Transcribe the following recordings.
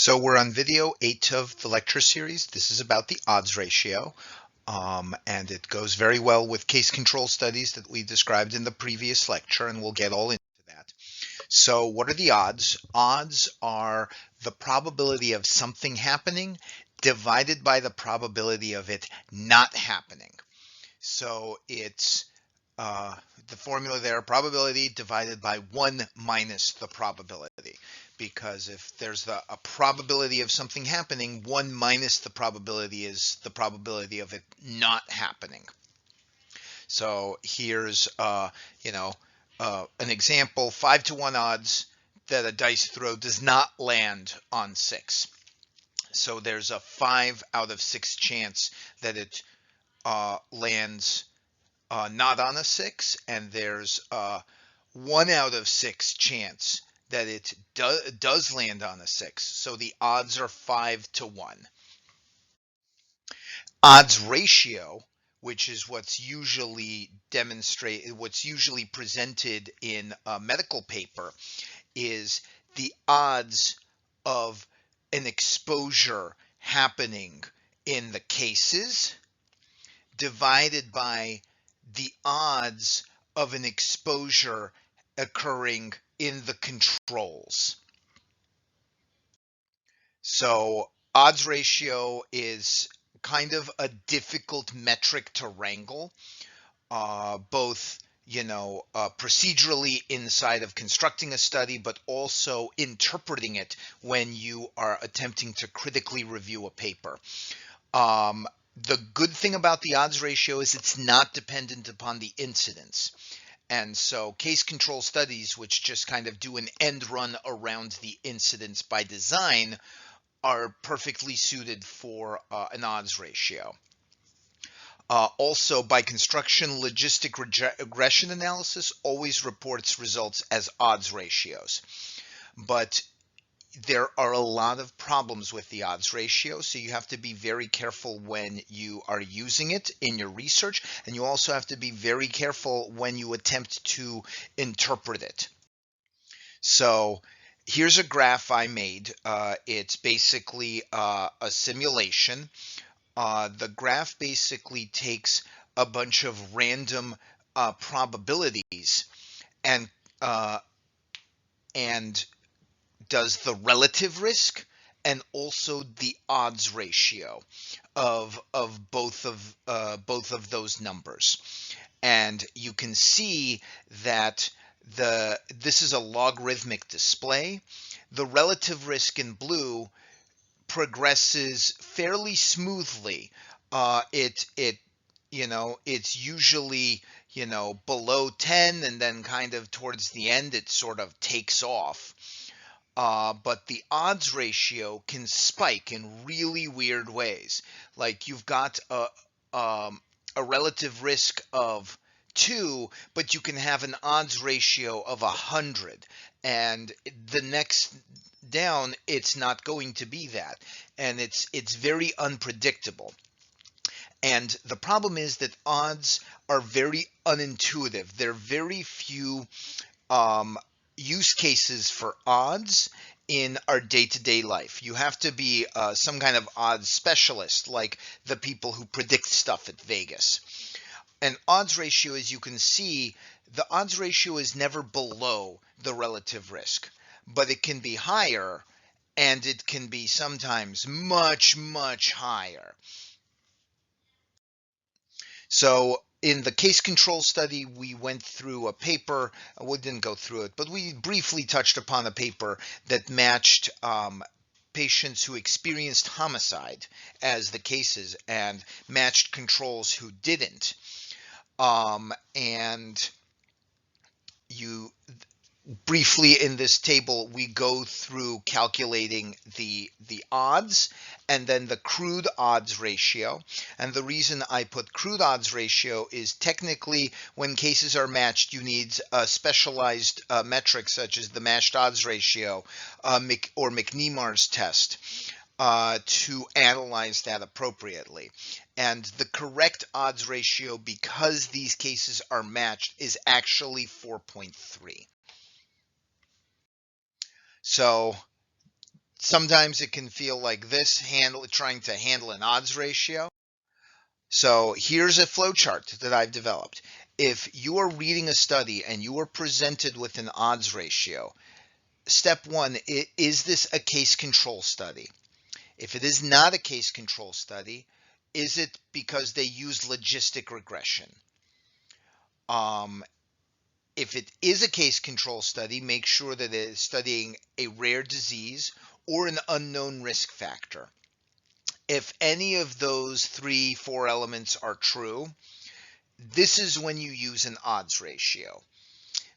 So we're on video 8 of the lecture series. This is about the odds ratio, and it goes very well with case control studies that we described in the previous lecture, and we'll get all into that. So what are the odds? Odds are the probability of something happening divided by the probability of it not happening. So it's uh, the formula there, probability divided by 1 minus the probability. Because if there's a probability of something happening, 1 minus the probability is the probability of it not happening. So here's, an example, 5 to 1 odds that a dice throw does not land on 6. So there's a 5 out of 6 chance that it lands not on a 6, and there's 1 out of 6 chance that it does land on a 6. So the odds are 5 to 1. Odds ratio, which is what's usually presented in a medical paper, is the odds of an exposure happening in the cases divided by the odds of an exposure occurring in the controls. So odds ratio is kind of a difficult metric to wrangle, both procedurally inside of constructing a study, but also interpreting it when you are attempting to critically review a paper. The good thing about the odds ratio is it's not dependent upon the incidence. And so case control studies, which just kind of do an end run around the incidence by design, are perfectly suited for an odds ratio. Also, by construction, logistic regression analysis always reports results as odds ratios. But there are a lot of problems with the odds ratio, so you have to be very careful when you are using it in your research, and you also have to be very careful when you attempt to interpret it. So here's a graph I made. It's basically a simulation. The graph basically takes a bunch of random probabilities and does the relative risk and also the odds ratio of both of those numbers. And you can see that this is a logarithmic display. The relative risk in blue progresses fairly smoothly. It's usually below 10, and then kind of towards the end it sort of takes off. But the odds ratio can spike in really weird ways. Like you've got a relative risk of 2, but you can have an odds ratio of 100, and the next down it's not going to be that, and it's very unpredictable. And the problem is that odds are very unintuitive. There are very few use cases for odds in our day-to-day life. You have to be some kind of odds specialist, like the people who predict stuff at Vegas. And odds ratio, as you can see, the odds ratio is never below the relative risk, but it can be higher, and it can be sometimes much, much higher. So in the case control study, we went through a paper. We didn't go through it, but we briefly touched upon a paper that matched patients who experienced homicide as the cases and matched controls who didn't. And you briefly in this table, we go through calculating the odds and then the crude odds ratio. And the reason I put crude odds ratio is technically when cases are matched, you need a specialized metric such as the matched odds ratio or McNemar's test to analyze that appropriately. And the correct odds ratio, because these cases are matched, is actually 4.3. So Sometimes it can feel like this, trying to handle an odds ratio. So here's a flow chart that I've developed. If you are reading a study and you are presented with an odds ratio, step one, is this a case control study? If it is not a case control study, is it because they use logistic regression? Um, if it is a case control study, make sure that it is studying a rare disease or an unknown risk factor. If any of those three, four elements are true, this is when you use an odds ratio.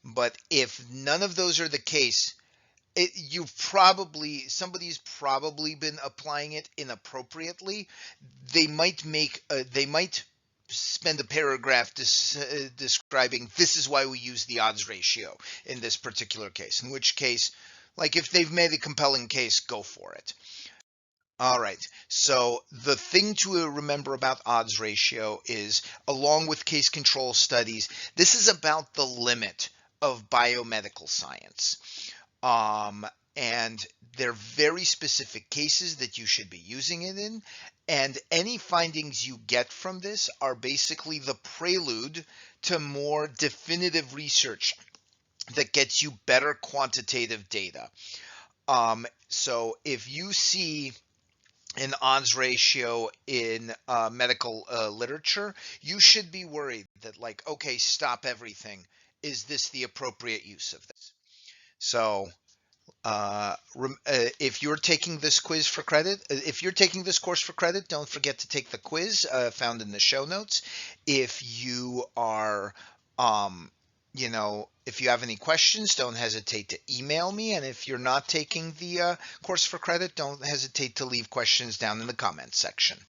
But if none of those are the case, somebody's probably been applying it inappropriately. They might spend a paragraph describing this is why we use the odds ratio in this particular case. In which case, like if they've made a compelling case, go for it. All right. So the thing to remember about odds ratio is, along with case control studies, this is about the limit of biomedical science. Um, and they're very specific cases that you should be using it in. And any findings you get from this are basically the prelude to more definitive research that gets you better quantitative data. So if you see an odds ratio in medical literature, you should be worried that, like, okay, stop everything. Is this the appropriate use of this? So if you're taking this quiz for credit, if you're taking this course for credit, don't forget to take the quiz found in the show notes. If you are, um, if you have any questions, don't hesitate to email me. And if you're not taking the course for credit, don't hesitate to leave questions down in the comments section.